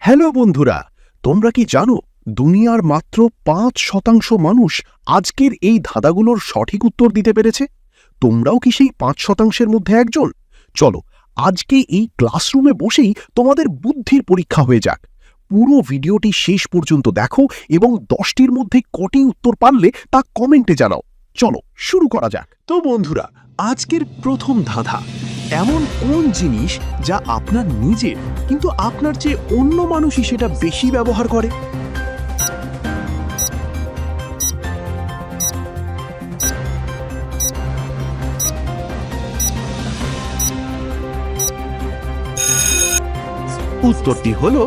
Hello বন্ধুরা, তোমরা কি জানো দুনিয়ার মাত্র ৫% মানুষ আজকের এই ধাঁধাগুলোর সঠিক উত্তর দিতে পেরেছে? তোমরাও কি সেই ৫%-এর মধ্যে একজন? চলো আজকে এই ক্লাসরুমে বসেই তোমাদের বুদ্ধির পরীক্ষা হয়ে যাক। পুরো ভিডিওটি শেষ পর্যন্ত দেখো এবং 10টির মধ্যে কটি উত্তর পারলে তা কমেন্টে জানাও। চলো শুরু করা যাক। তো বন্ধুরা, আজকের প্রথম ধাঁধা, এমন কোন জিনিস যা আপনার নিজের কিন্তু আপনার চেয়ে অন্য মানুষই সেটা বেশি ব্যবহার করে? উত্তরটি হলো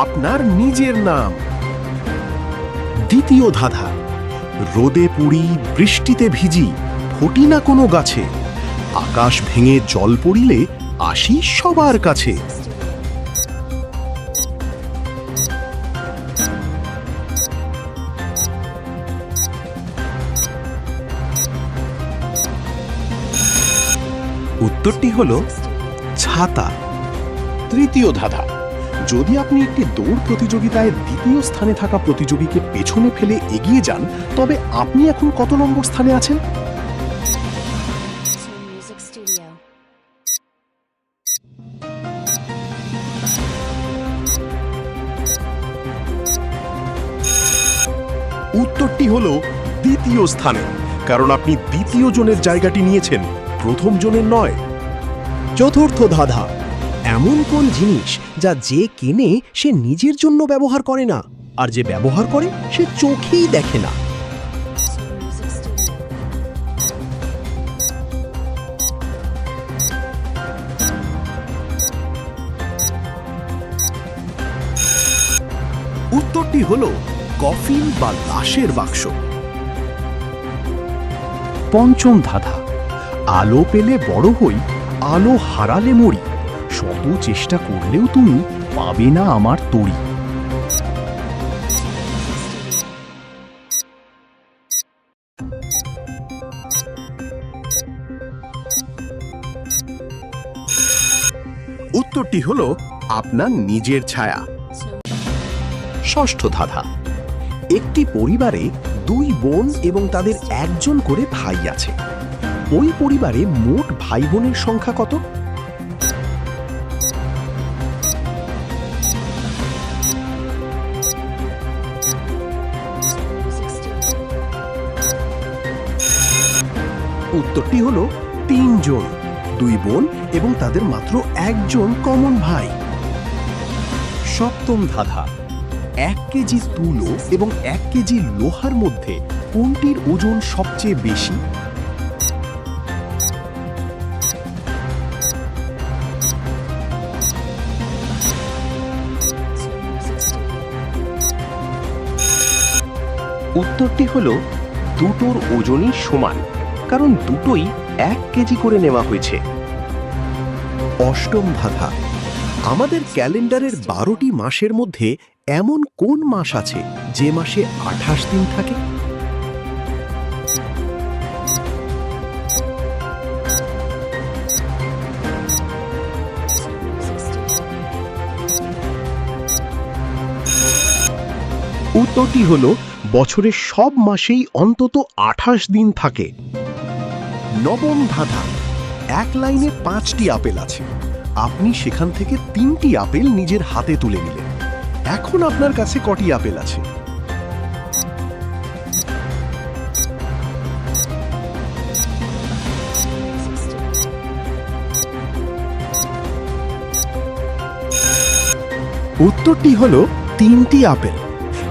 আপনার নিজের নাম। দ্বিতীয় ধাঁধা, রোদে পুড়ি বৃষ্টিতে ভিজি ফোটি না কোনো গাছে, আকাশ ভেঙে জল পড়িলে আসি সবার কাছে। উত্তরটি হলো ছাতা। তৃতীয় ধাঁধা, যদি আপনি একটি দৌড় প্রতিযোগিতায় দ্বিতীয় স্থানে থাকা প্রতিযোগীকে পেছনে ফেলে এগিয়ে যান, তবে আপনি এখন কত নম্বর স্থানে আছেন? উত্তরটি হলো দ্বিতীয় স্থানে, কারণ আপনি দ্বিতীয় জনের জায়গাটি নিয়েছেন, প্রথম জনের নয়। চতুর্থ ধাঁধা, এমন কোন জিনিস যা যে কেনে সে নিজের জন্য ব্যবহার করে না, আর যে ব্যবহার করে সে চোখেই দেখে না? উত্তরটি হলো কফিন বা লাশের বাক্স। পঞ্চম ধাঁধা, আলো পেলে বড় হই, আলো হারালে মরি, শত চেষ্টা করলেও তুমি পাবে না আমার তরি। উত্তরটি হলো আপনার নিজের ছায়া। ষষ্ঠ ধাঁধা, একটি পরিবারে দুই বোন এবং তাদের একজন করে ভাই আছে। ওই পরিবারে মোট ভাই বোনের সংখ্যা কত? উত্তরটি হলো ৩ জন, 2 বোন এবং তাদের মাত্র একজন কমন ভাই। সপ্তম ধাঁধা, 1 কেজি তুলো এবং 1 কেজি লোহার মধ্যে কোনটির ওজন সবচেয়ে বেশি? উত্তরটি হলো দুটোর ওজনই সমান, কারণ দুটোই 1 কেজি করে নেওয়া হয়েছে। অষ্টম ধাঁধা, আমাদের ক্যালেন্ডারের 12টি মাসের মধ্যে এমন কোন মাস আছে যে মাসে 28 দিন থাকে? উত্তরটি হলো বছরের সব মাসেই অন্তত 28 দিন থাকে। নবম ধাঁধা, এক লাইনে 5টি আপেল আছে, আপনি সেখান থেকে 3টি আপেল নিজের হাতে তুলে নিলেন, এখন আপনার কাছে কটি আপেল আছে? উত্তরটি হলো 3টি আপেল,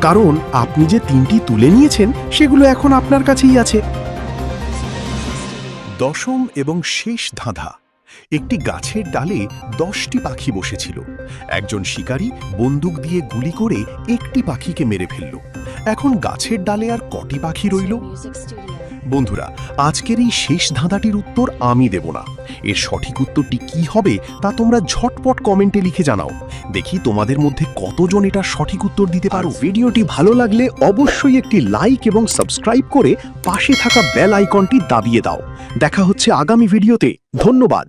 কারণ আপনি যে 3টি তুলে নিয়েছেন সেগুলো এখন আপনার কাছেই আছে। দশম এবং শেষ ধাঁধা, একটি গাছের ডালে 10টি পাখি বসেছিল। একজন শিকারী বন্দুক দিয়ে গুলি করে একটি পাখিকে মেরে ফেলল। এখন গাছের ডালে আর কটি পাখি রইল? বন্ধুরা, আজকের এই শেষ ধাঁধাটির উত্তর আমি দেব না। এর সঠিক উত্তরটি কি হবে তা তোমরা ঝটপট কমেন্টে লিখে জানাও। দেখি তোমাদের মধ্যে কতজন এটা সঠিক উত্তর দিতে পারো। ভিডিওটি ভালো লাগলে অবশ্যই একটি লাইক এবং সাবস্ক্রাইব করে পাশে থাকা বেল আইকনটি দাবিয়ে দাও। দেখা হচ্ছে আগামী ভিডিওতে। ধন্যবাদ।